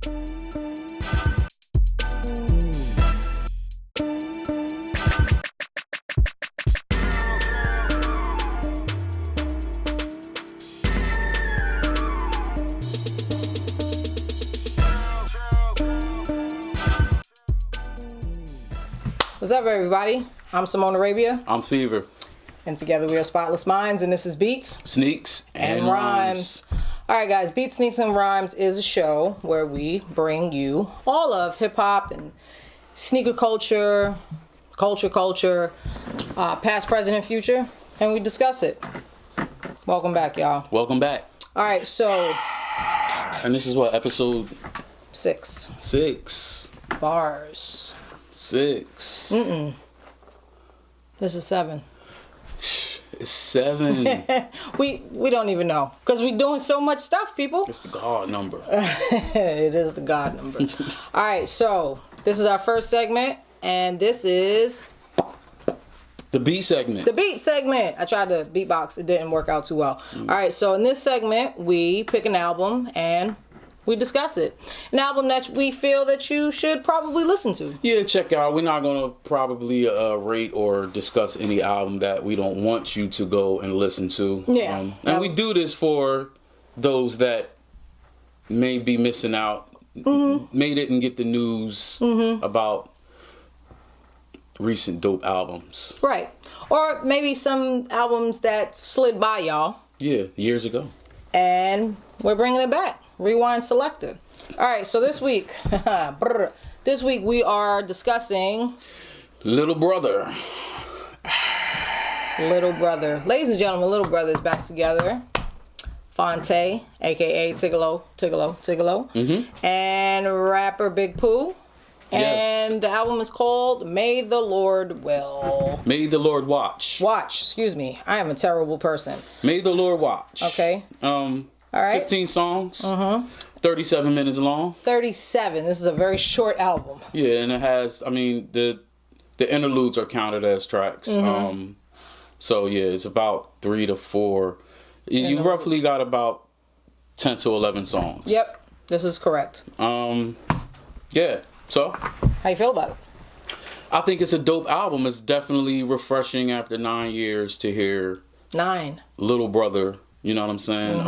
What's up, everybody? I'm Simone Arabia. I'm Fever. And together we are Spotless Minds, and this is Beats, Sneaks, and Rhymes. All right, guys, Beats, Sneaks, and Rhymes is a show where we bring you all of hip-hop and sneaker culture, past, present, and future, and we discuss it. Welcome back, y'all. Welcome back. All right, so... And this is what, episode... 6. 6. Bars. 6. This is 7. It's 7. We don't even know because we're doing so much stuff, people. It's the God number. It is the God number. All right, so this is our first segment, and this is The beat segment. the beat segment. I tried to beatbox; it didn't work out too well. All right, so in this segment, we pick an album and we discuss it. An album that we feel that you should probably listen to. Yeah, check out. We're not going to probably rate or discuss any album that we don't want you to go and listen to. Yeah. And we do this for those that may be missing out, may didn't get the news about recent dope albums. Right. Or maybe some albums that slid by y'all. Yeah, years ago. And we're bringing it back. Rewind selected. All right, so this week, we are discussing Little Brother. Little Brother. Ladies and gentlemen, Little Brother is back together. Fonte, aka Tigolo, and rapper Big Pooh. Yes. And the album is called May the Lord Will. May the Lord watch. Excuse me. I am a terrible person. May the Lord watch. Okay. All right. 15 songs. 37 minutes long. 37. This is a very short album. Yeah, and it has, I mean, the interludes are counted as tracks. So yeah, it's about 3 to 4. You roughly got about 10 to 11 songs. Yep. This is correct. Yeah. So, how you feel about it? I think it's a dope album. It's definitely refreshing after 9 years to hear 9. Little Brother. You know what I'm saying?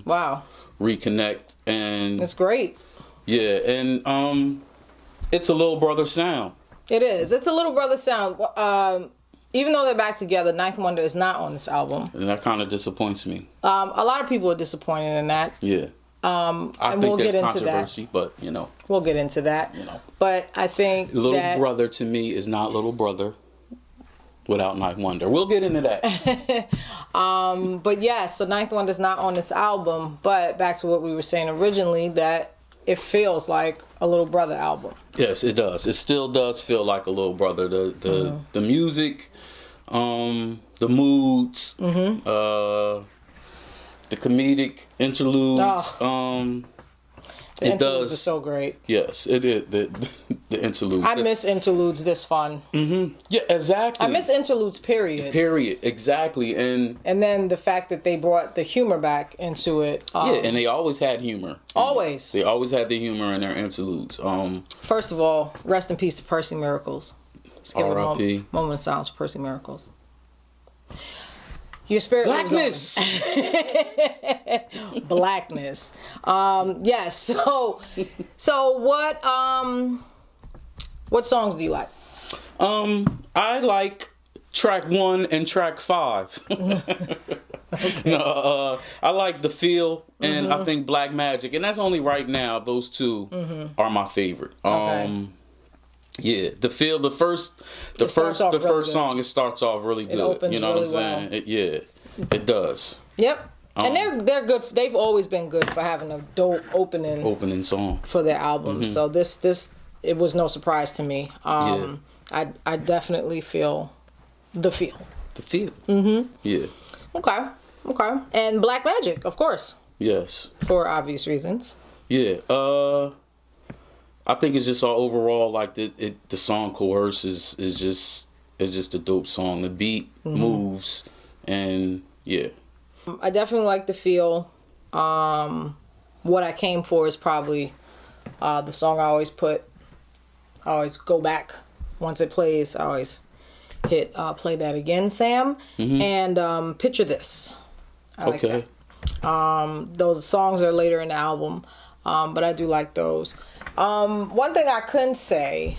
Wow. Reconnect, and It's great. yeah, and it's a Little Brother sound. It is. It's a Little Brother sound. Even though they're back together, Ninth Wonder is not on this album. And that kind of disappoints me. A lot of people are disappointed in that. Yeah. I think we'll there's get into controversy, but you know. We'll get into that. You know. But I think Little Brother to me is not Little Brother without Ninth Wonder. We'll get into that. But yeah, so Ninth Wonder's not on this album. But back to what we were saying originally, that it feels like a Little Brother album. Yes, it does. It still does feel like a Little Brother. The music, the moods, the comedic interludes. The interludes are so great. Yes, it is. The interludes. I miss interludes this fun. Yeah, exactly. I miss interludes, period. Exactly. And then the fact that they brought the humor back into it. yeah, and they always had humor. Always. They always had the humor in their interludes. First of all, rest in peace to Percy Miracles. Let's give R.I.P. a moment of silence for Percy Miracles. Your spirit Blackness. Blackness. Yes. So what songs do you like? I like track 1 and track 5. Okay. No, I like The Feel and I think Black Magic, and that's only right now. Those two are my favorite. Okay. Yeah, The Feel, the first song, it starts off really good. Opens you know really what I'm saying? It does. Yep. And they're good. They've always been good for having a dope opening song for their albums. So this it was no surprise to me. I definitely feel The Feel. The Feel. Yeah. Okay. And Black Magic, of course. Yes. For obvious reasons. Yeah. I think it's just all overall like the song Coerce is just a dope song. The beat moves and yeah. I definitely like The Feel. What I Came For is probably The song I always go back once it plays. I always hit play that again, Sam. And Picture This. I like that. Those songs are later in the album, but I do like those. One thing I couldn't say,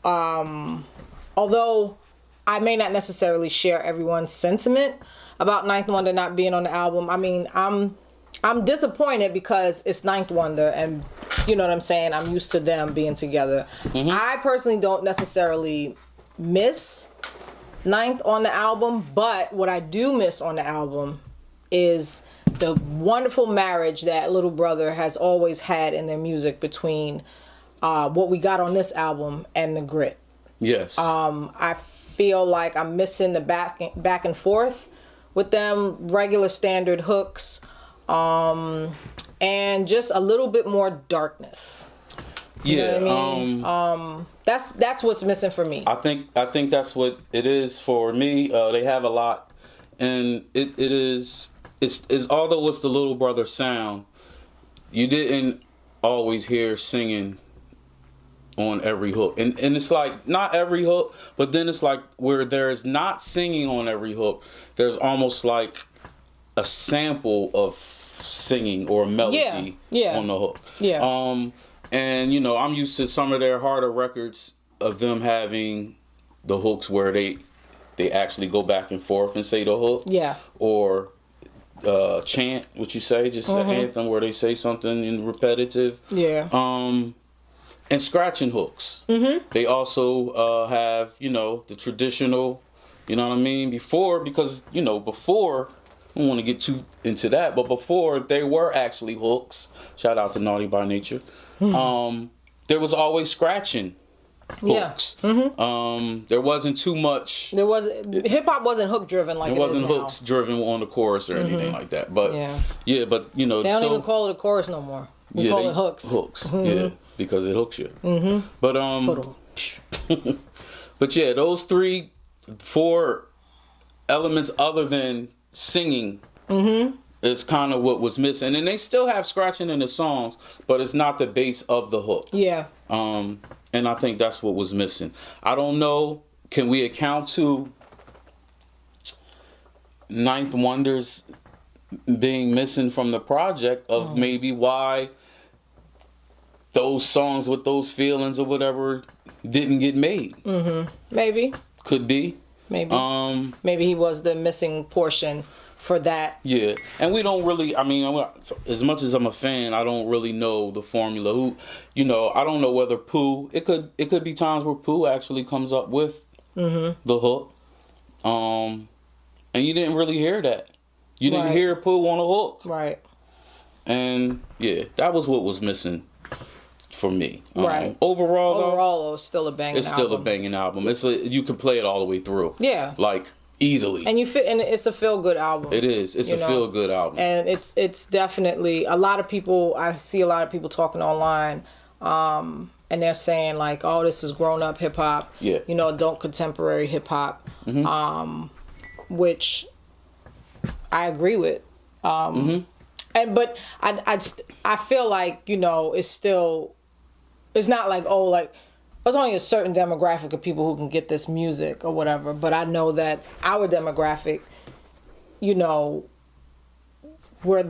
although I may not necessarily share everyone's sentiment about Ninth Wonder not being on the album. I mean, I'm disappointed because it's Ninth Wonder, and you know what I'm saying, I'm used to them being together. I personally don't necessarily miss Ninth on the album, but what I do miss on the album is the wonderful marriage that Little Brother has always had in their music between what we got on this album and The Grit. Yes. I feel like I'm missing the back and forth with them, regular standard hooks, and just a little bit more darkness. You know what I mean? That's what's missing for me. I think that's what it is for me. They have a lot, and it's although it's the Little Brother sound, you didn't always hear singing on every hook, and it's like not every hook, but then it's like where there's not singing on every hook, there's almost like a sample of singing or a melody on the hook. And you know, I'm used to some of their harder records of them having the hooks where they actually go back and forth and say the hook. Or chant, what you say, just an anthem where they say something in repetitive. And scratching hooks. They also have, you know, the traditional, you know what I mean, before, because, you know, before, I don't want to get too into that, but before there were actually hooks, shout out to Naughty by Nature, there was always scratching hooks. There wasn't too much. Hip-hop wasn't hook driven like it is now. It wasn't hooks driven on the chorus or anything like that. But but you know, they don't even call it a chorus no more. We call it hooks. Yeah, because it hooks you. But but yeah, those 4 elements other than singing is kind of what was missing. And they still have scratching in the songs, but it's not the base of the hook. And I think that's what was missing. I don't know, can we account to Ninth Wonders being missing from the project of maybe why those songs with those feelings or whatever didn't get made? Maybe. Could be. Maybe. Maybe he was the missing portion for that. Yeah, and we don't really, I mean, as much as I'm a fan, I don't really know the formula. Who, you know, I don't know whether Pooh, it could be times where Pooh actually comes up with the hook. And you didn't really hear that. You didn't hear Pooh on a hook. Right. And yeah, that was what was missing for me. Overall, it's still a banging album. It's still a banging album. You can play it all the way through. Yeah. Like, easily. And and it's a feel good album. It is. It's a feel good album. And it's definitely, a lot of people, I see a lot of people talking online, and they're saying like, oh, this is grown up hip hop. Yeah. You know, adult contemporary hip hop. Which I agree with. But I feel like, you know, it's not like, oh, like, there's only a certain demographic of people who can get this music or whatever. But I know that our demographic, you know, we're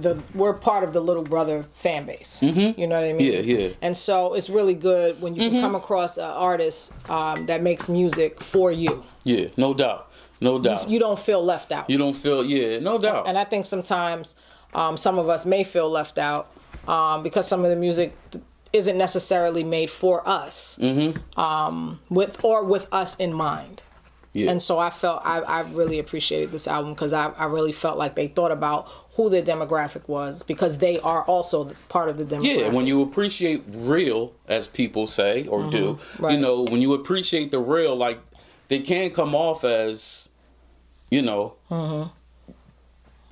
part of the Little Brother fan base. You know what I mean? Yeah. And so it's really good when you can come across an artist that makes music for you. Yeah, no doubt. You don't feel left out. You don't feel, no doubt. And I think sometimes some of us may feel left out because some of the music isn't necessarily made for us, with us in mind. And so I really appreciated this album because I really felt like they thought about who their demographic was, because they are also part of the demographic. Yeah, when you appreciate real, as people say or do, you know, when you appreciate the real, like, they can come off as, you know,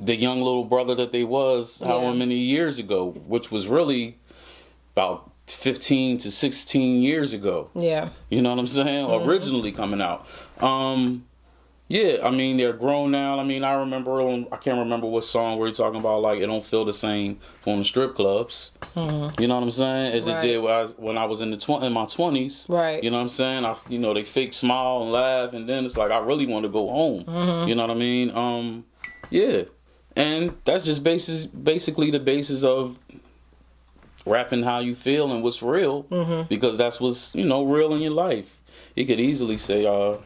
the young Little Brother that they was however many years ago, which was really about 15 to 16 years ago. Yeah. You know what I'm saying? Originally coming out. Yeah, I mean, they're grown now. I mean, I can't remember what song where you're talking about, like, it don't feel the same on the strip clubs. Mm-hmm. You know what I'm saying? As it did when I was in my 20s. Right. You know what I'm saying? They fake smile and laugh, and then it's like, I really want to go home. Mm-hmm. You know what I mean? Yeah. And that's just basically the basis of rapping how you feel and what's real, because that's what's, real in your life. You could easily say, I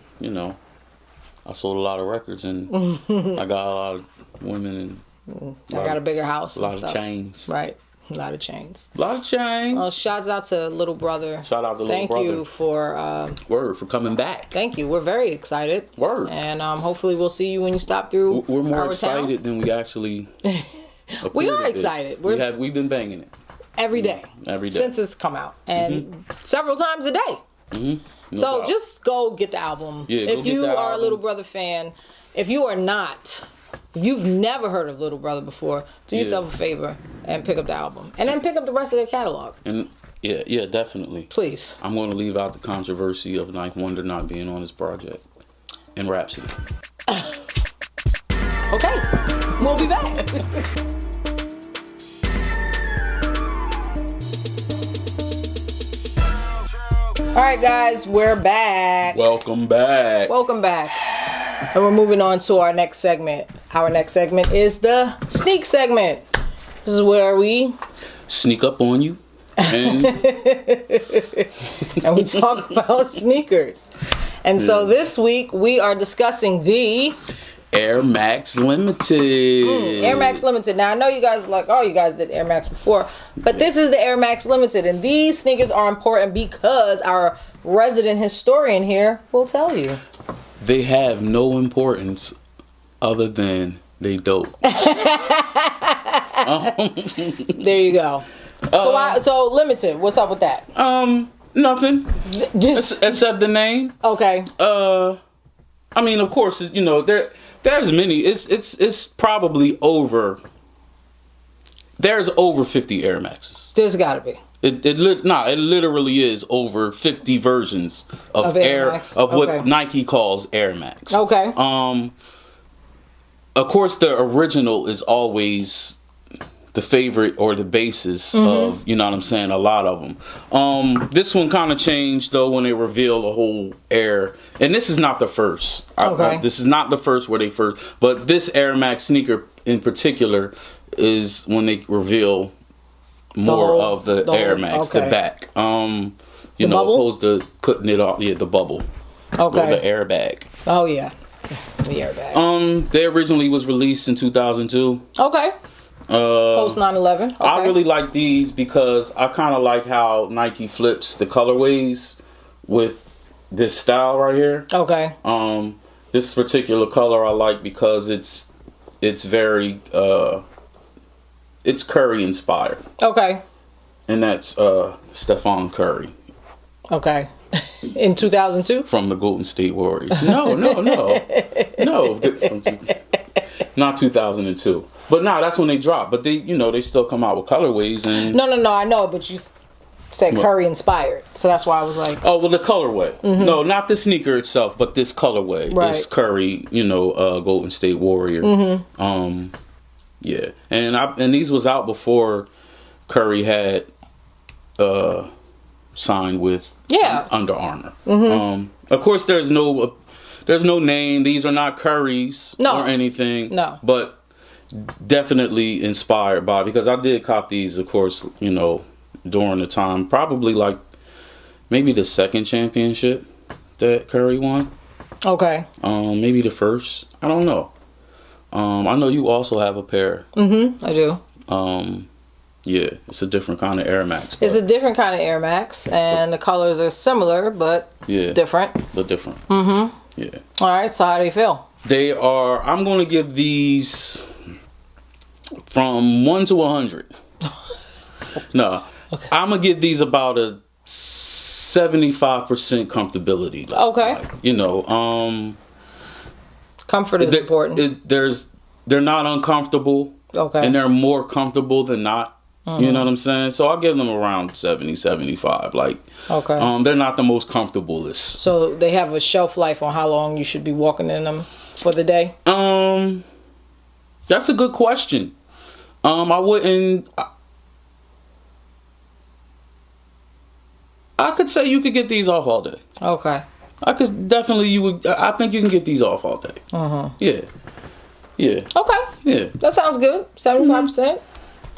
sold a lot of records and I got a lot of women and I got a bigger house. A lot of chains. Right. A lot of chains. A lot of chains. Well, shouts out to Little Brother. Shout out to Little Brother. Thank you for... Word, for coming back. Thank you. We're very excited. Word. And hopefully we'll see you when you stop through We're more our excited town. than we actually... We are excited. We've been banging it. Every day. Every day. Since it's come out. And several times a day. Mm-hmm. No So doubt. just go get the album. Yeah, if you are a Little Brother fan, if you are not, if you've never heard of Little Brother before, do yourself a favor and pick up the album. And then pick up the rest of their catalog. And yeah, definitely. Please. I'm going to leave out the controversy of Ninth Wonder not being on this project. And Rhapsody. Okay. We'll be back. All right, guys, we're back. Welcome back. Welcome back. And we're moving on to our next segment. Our next segment is the sneak segment. This is where we sneak up on you and we talk about sneakers. And so this week we are discussing the Air Max Limited. Air Max Limited. Now I know you guys you guys did Air Max before, but this is the Air Max Limited, and these sneakers are important because our resident historian here will tell you. They have no importance other than they dope. There you go. So Limited, what's up with that? Nothing. Just except the name. Okay. I mean, of course, there's many. It's probably over. There's over 50 Air Maxes. There's got to be. It literally is over 50 versions of Air Max. Of what Nike calls Air Max. Okay. Of course, the original is always the favorite or the basis of, a lot of them. This one kind of changed though when they revealed a whole Air, and this is not the first. This is not the first where they first, but this Air Max sneaker in particular is when they reveal more of the Air Max, the back. Bubble? Opposed to cutting it off. Yeah, the bubble. Okay. Or the airbag. Oh yeah, the airbag. They originally was released in 2002. Okay. Post 9/11. Okay. I really like these because I kind of like how Nike flips the colorways with this style right here. Okay. This particular color I like because it's very it's Curry inspired. Okay. And that's Stephon Curry. Okay. In 2002? From the Golden State Warriors. No. Not 2002. But that's when they dropped. But they still come out with colorways and No, I know, but you said Curry inspired. So that's why I was like, oh, well, the colorway. Mm-hmm. No, not the sneaker itself, but this colorway. Right. This Curry, Golden State Warrior. Mm-hmm. Yeah. And these was out before Curry had signed with Under Armour. Mm-hmm. Of course, there's no name. These are not Curry's or anything. No. But definitely inspired by, because I did cop these, of course, during the time, probably like maybe the second championship that Curry won. Okay. Maybe the first. I don't know. I know you also have a pair. Mm-hmm. I do. Yeah, it's a different kind of Air Max. It's a different kind of Air Max, and the colors are similar, but different. But different. Mm-hmm. Yeah. All right, so how do you feel? They are, I'm going to give these from 1 to 100. No. Okay. I'm going to give these about a 75% comfortability. Okay. Comfort is important. They're not uncomfortable. Okay. And they're more comfortable than not. You know what I'm saying? So I'll give them around 70, 75. Like, Okay. they're not the most comfortablest. So they have a shelf life on how long you should be walking in them for the day? That's a good question. I wouldn't. I could say you could get these off all day. Okay. I could definitely. I think you can get these off all day. Yeah. Yeah. Okay. Yeah. That sounds good. 75%.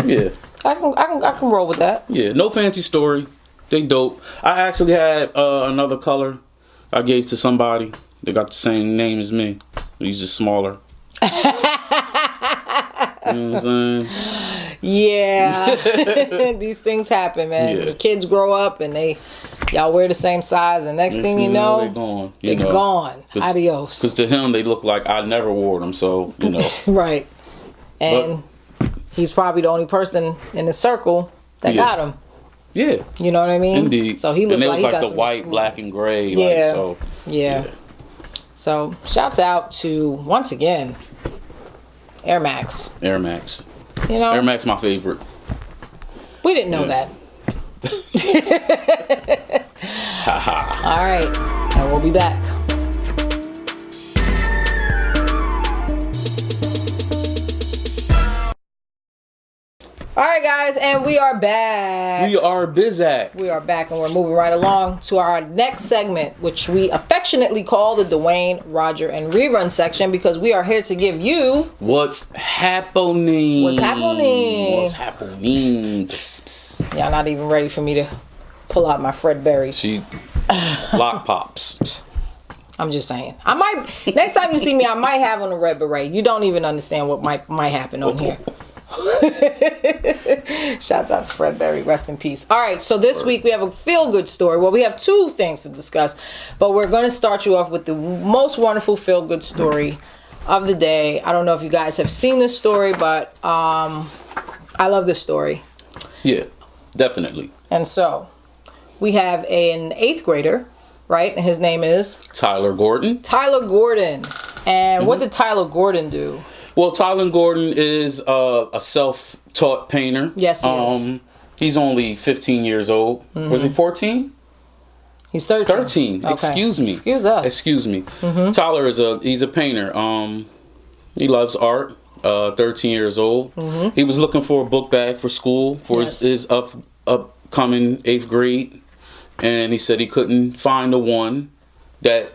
Yeah. I can roll with that. Yeah. No fancy story. They dope. I actually had another color I gave to somebody. They got the same name as me. He's just smaller. You know what I'm saying? Yeah. These things happen, man. Yeah. The kids grow up and y'all wear the same size, and next thing you know, they're gone. They're gone. Adios. Because to him, they look like I never wore them, so, you know. Right. And he's probably the only person in the circle that got him. Yeah. You know what I mean? Indeed. So he looked and it like was he got the some white, exclusive. black, and gray. Yeah. Like, so, Yeah. So shouts out to, once again, Air Max. Air Max. You know? Air Max my favorite. We didn't know that. All right. And we'll be back. All right, guys, and we are back. We are Bizak. We are back, and we're moving right along to our next segment, which we affectionately call the Dwayne, Roger, and Rerun section, because we are here to give you... What's happening? What's happening? What's happening? Y'all not even ready for me to pull out my Fred Berry. She lock pops. I'm just saying. I might... Next time you see me, I might have on a red beret. You don't even understand what might happen on here. Shouts out to Fred Berry, rest in peace. All right, so this week we have a feel-good story. Well, we have two things to discuss, but we're going to start you off with the most wonderful feel-good story of the day. I don't know if you guys have seen this story, but I love this story. Yeah, definitely. And so we have an 8th grader, right? And his name is Tyler Gordon. Tyler Gordon. And what did Tyler Gordon do? Well, Tyler Gordon is a self-taught painter. Yes, he is. He's only 15 years old. Was he 14? He's 13. 13. Okay. Excuse me. Excuse us. Excuse me. Tyler he's a painter. He loves art. 13 years old. He was looking for a book bag for school for his upcoming 8th grade, and he said he couldn't find the one that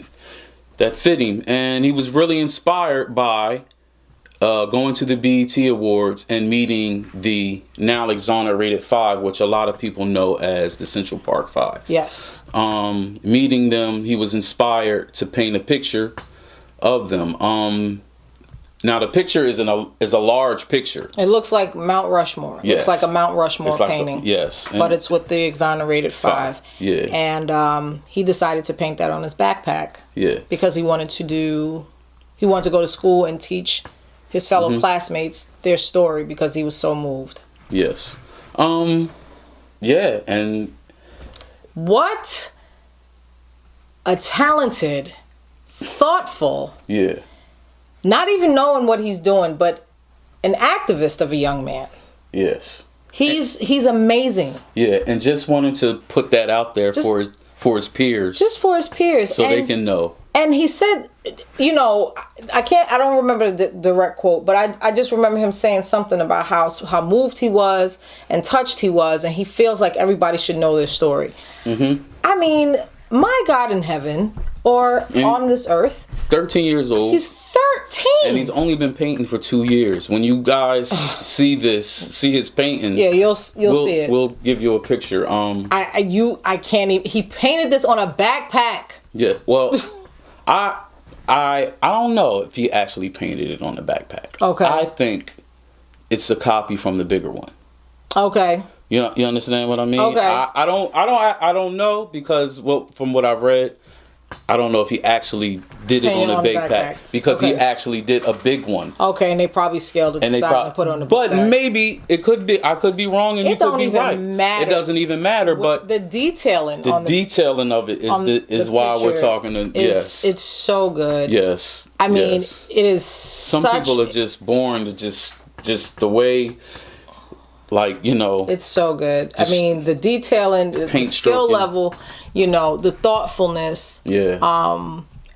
fit him, and he was really inspired by going to the BET Awards and meeting the now exonerated 5, which a lot of people know as the Central Park 5. Yes. Meeting them, he was inspired to paint a picture of them. Now the picture is a large picture. It looks like Mount Rushmore. It Yes. looks like a Mount Rushmore Like painting. yes. But it's with the exonerated 5. Yeah. And he decided to paint that on his backpack. Yeah. Because he wanted to go to school and teach his fellow classmates their story, because he was so moved. Yes. Yeah, and what a talented, thoughtful, not even knowing what he's doing, but an activist of a young man. Yes. He's amazing. Yeah, and just wanted to put that out there for his peers. Just for his peers. So they can know. And he said, you know, I don't remember the direct quote, but I just remember him saying something about how moved he was and touched he was, and he feels like everybody should know this story. I mean, my God in heaven, or on this earth. 13 years old. He's 13. And he's only been painting for 2 years. When you guys see his painting. Yeah, you'll see it. We'll give you a picture. I can't even. He painted this on a backpack. Yeah. Well, I don't know if he actually painted it on the backpack. Okay. I think it's a copy from the bigger one. Okay. You understand what I mean? Okay. I don't know, because from what I've read, I don't know if he actually did it on the backpack, because he actually did a big one. Okay, and they probably scaled it to size and put it on the backpack. But maybe it could be. I could be wrong, and you could be right. Matter. It doesn't even matter. But the detailing, of it is why we're talking. Yes, it's so good. Yes, I mean, it is. Some people are just born to just the way Like, you know, it's so good. I mean, the detail and the skill stroking. level, you know, the thoughtfulness. Yeah.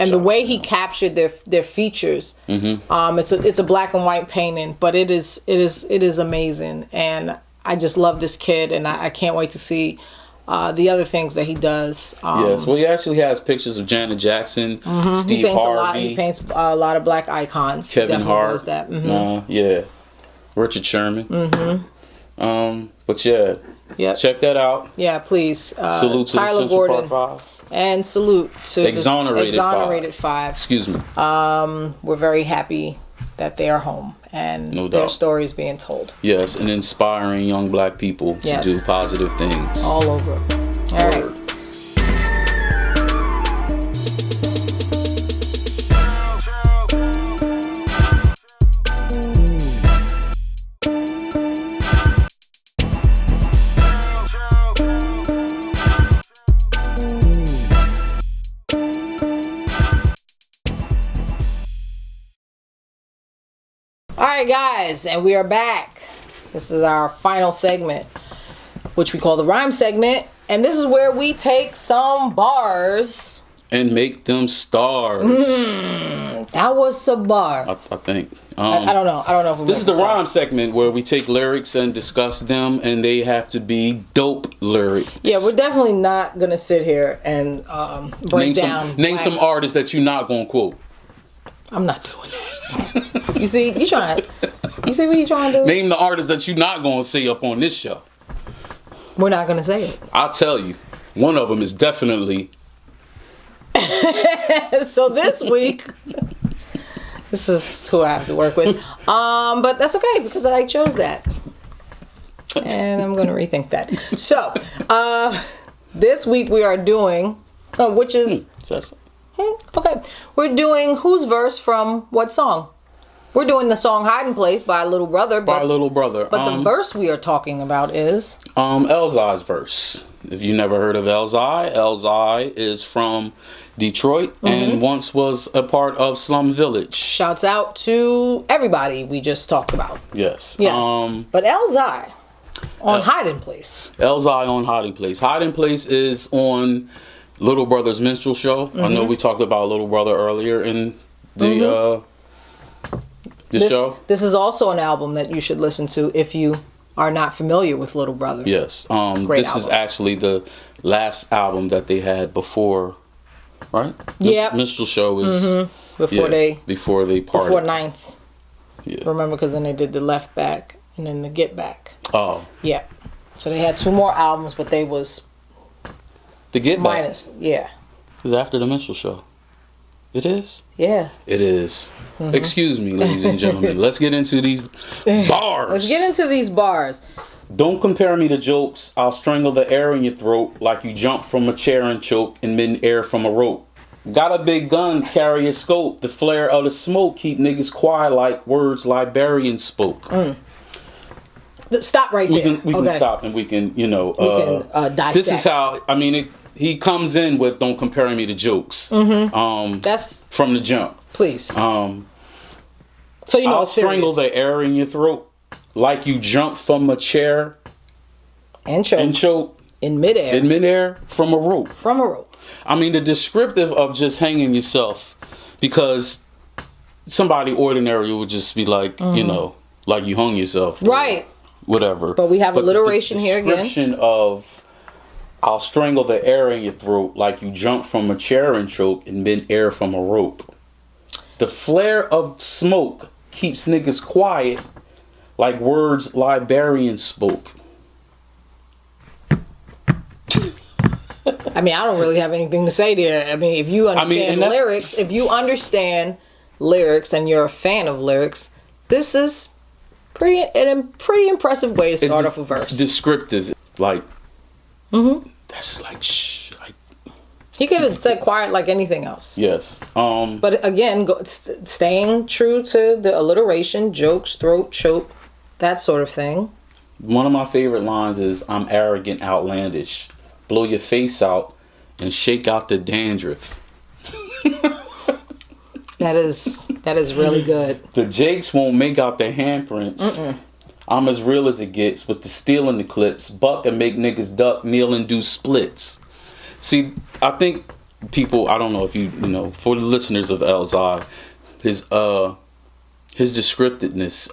And the way he captured their features. It's a black and white painting, but it is amazing. And I just love this kid, and I can't wait to see the other things that he does. Yes, well, he actually has pictures of Janet Jackson, Steve Harvey. He paints a lot of black icons. Kevin he Hart. does that. Yeah. Richard Sherman. But yeah. Yep. Check that out. Yeah, please. Salute to Tyler the Central Gordon. Park 5. And salute to Exonerated 5. Excuse me. We're very happy that they are home and No their doubt. stories being told. Yes, and inspiring young black people to do positive things. All over. All right. All right, guys, and we are back. This is our final segment, which we call the rhyme segment. And this is where we take some bars and make them stars. That was a bar. I think. I don't know. I don't know if we This is the rhyme segment where we take lyrics and discuss them, and they have to be dope lyrics. Yeah, we're definitely not gonna sit here and break down. Name some artists that you're not gonna quote. I'm not doing that. You see, you trying. You see what you trying to do? Name the artists that you're not gonna say up on this show. We're not gonna say it. I'll tell you. One of them is definitely. So this week, this is who I have to work with. But that's okay because I chose that, and I'm gonna rethink that. So, this week we are doing, which is. Okay, we're doing whose verse from what song? We're doing the song "Hiding Place" by Little Brother. By Little Brother. But the verse we are talking about is Elzhi's verse. If you never heard of Elzhi is from Detroit and once was a part of Slum Village. Shouts out to everybody we just talked about. Yes. Yes. But Elzhi on Hiding Place. Elzhi on Hiding Place. Hiding Place is on Little Brother's minstrel show. I know we talked about Little Brother earlier in the show. This is also an album that you should listen to if you are not familiar with Little Brother. Yes. This is actually the last album that they had before, right? Yeah. Minstrel show was before they parted. Before 9th. Yeah. Remember, because then they did the Left Back and then the Get Back. Oh. Yeah. So they had 2 more albums, but they was the Get Back minus. Yeah. Is after the minstrel show. It is? Yeah. It is. Excuse me, ladies and gentlemen. Let's get into these bars. Let's get into these bars. Don't compare me to jokes. I'll strangle the air in your throat like you jump from a chair and choke in mid-air from a rope. Got a big gun, carry a scope. The flare of the smoke keep niggas quiet like words librarians spoke. Stop right there. We can stop and we can, dissect. This is how, he comes in with "Don't compare me to jokes." That's from the jump. Please. So I'll strangle the air in your throat like you jump from a chair and choke in midair. In midair from a rope. From a rope. The descriptive of just hanging yourself, because somebody ordinary would just be like, like you hung yourself, right? Whatever. But we have alliteration here again. Description of I'll strangle the air in your throat like you jump from a chair and choke in mid-air from a rope. The flare of smoke keeps niggas quiet like words librarians spoke. I don't really have anything to say there. If you understand lyrics, and you're a fan of lyrics, this is pretty impressive way to start off a verse. Descriptive, like that's like he could have said quiet like anything else. Yes. But again, staying true to the alliteration, jokes, throat, choke, that sort of thing. One of my favorite lines is, "I'm arrogant, outlandish. Blow your face out and shake out the dandruff." That is really good. The Jakes won't make out the handprints. I'm as real as it gets with the steel in the clips. Buck and make niggas duck, kneel and do splits. See, I think people, I don't know if you know, for the listeners of Elzhi, his descriptiveness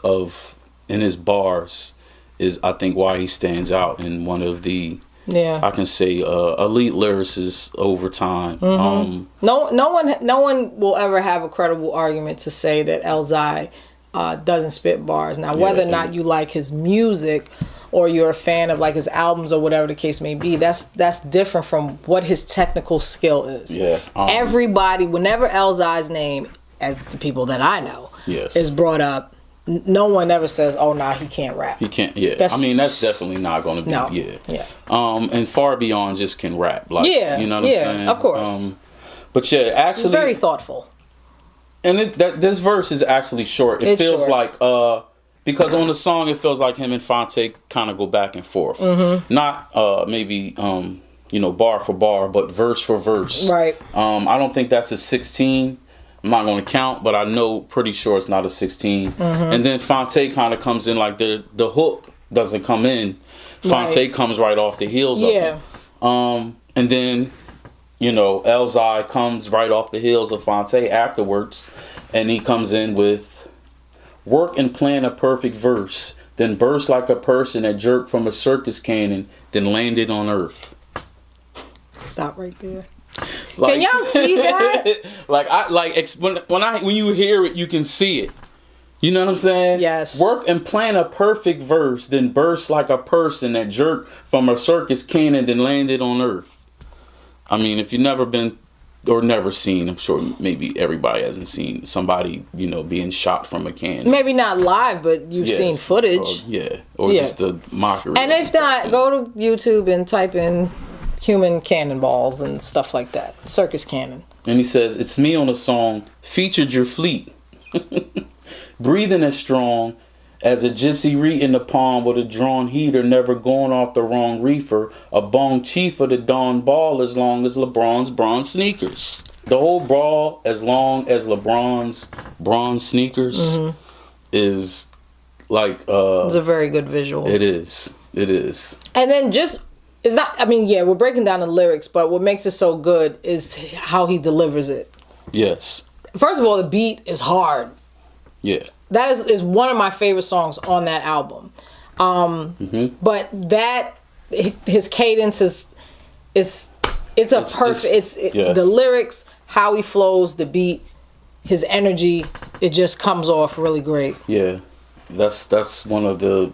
in his bars is, I think, why he stands out in one of the, I can say, elite lyricists over time. No one will ever have a credible argument to say that Elzhi doesn't spit bars. Now, whether or not you like his music or you're a fan of like his albums or whatever the case may be, that's different from what his technical skill is. Everybody, whenever Elzhi's name, as the people that I know, is brought up, no one ever says, "Oh, nah, he can't rap." He can't. Yeah, I mean, that's definitely not going to be. No. Yeah. And far beyond just can rap. Like, you know what I'm saying? Of course. But yeah, actually, very thoughtful. And this verse is actually short. It feels short. Like because on the song it feels like him and Fonte kind of go back and forth. Not maybe bar for bar, but verse for verse. Right. I don't think that's a 16. I'm not going to count, but I know pretty sure it's not a 16. And then Fonte kind of comes in like the hook doesn't come in. Fonte comes right off the heels of it. And then, Elzhi comes right off the heels of Fonte afterwards. And he comes in with work and plan a perfect verse, then burst like a person that jerked from a circus cannon, then landed on earth. Stop right there. Like, can y'all see that? When you hear it, you can see it. You know what I'm saying? Yes. Work and plan a perfect verse, then burst like a person that jerked from a circus cannon, then landed on earth. I mean, if you've never been or never seen, I'm sure maybe everybody hasn't seen somebody, being shot from a cannon. Maybe not live, but you've seen footage. Or just a mockery. And if not, go to YouTube and type in human cannonballs and stuff like that. Circus cannon. And he says, it's me on a song, featured your fleet. Breathing as strong as a gypsy reed in the palm with a drawn heater, never going off the wrong reefer. A bong chief of the dawn ball as long as LeBron's bronze sneakers. The whole brawl as long as LeBron's bronze sneakers is like... it's a very good visual. It is. And then it's not, I mean, we're breaking down the lyrics, but what makes it so good is how he delivers it. Yes. First of all, the beat is hard. Yeah. That is one of my favorite songs on that album. But his cadence it's the lyrics, how he flows, the beat, his energy, it just comes off really great. Yeah. That's one of the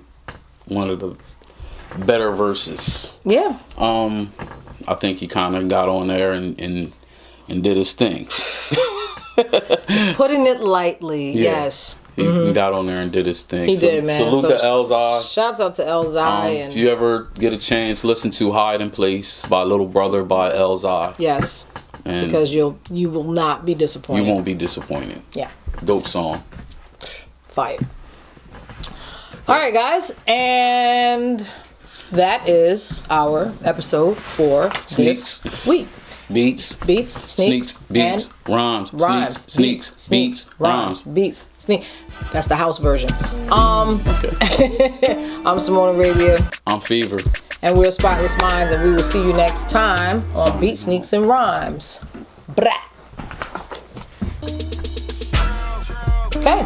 better verses. Yeah. I think he kind of got on there and did his thing. He's putting it lightly. Yes. He got on there and did his thing. He did, man. Salute to Elzhi. Shouts out to Elzhi. If you ever get a chance, listen to Hide in Place by Little Brother by Elzhi. Yes. And because you will not be disappointed. You won't be disappointed. Yeah. Dope song. Fire. All right, guys. And that is our episode for this week. Beats, sneaks, beats, rhymes, sneaks, beats, rhymes, beats, sneak. That's the house version. Okay. I'm Simone Arabia. I'm Fever. And we're Spotless Minds, and we will see you next time on Beats, Sneaks, and Rhymes. Brat. Okay.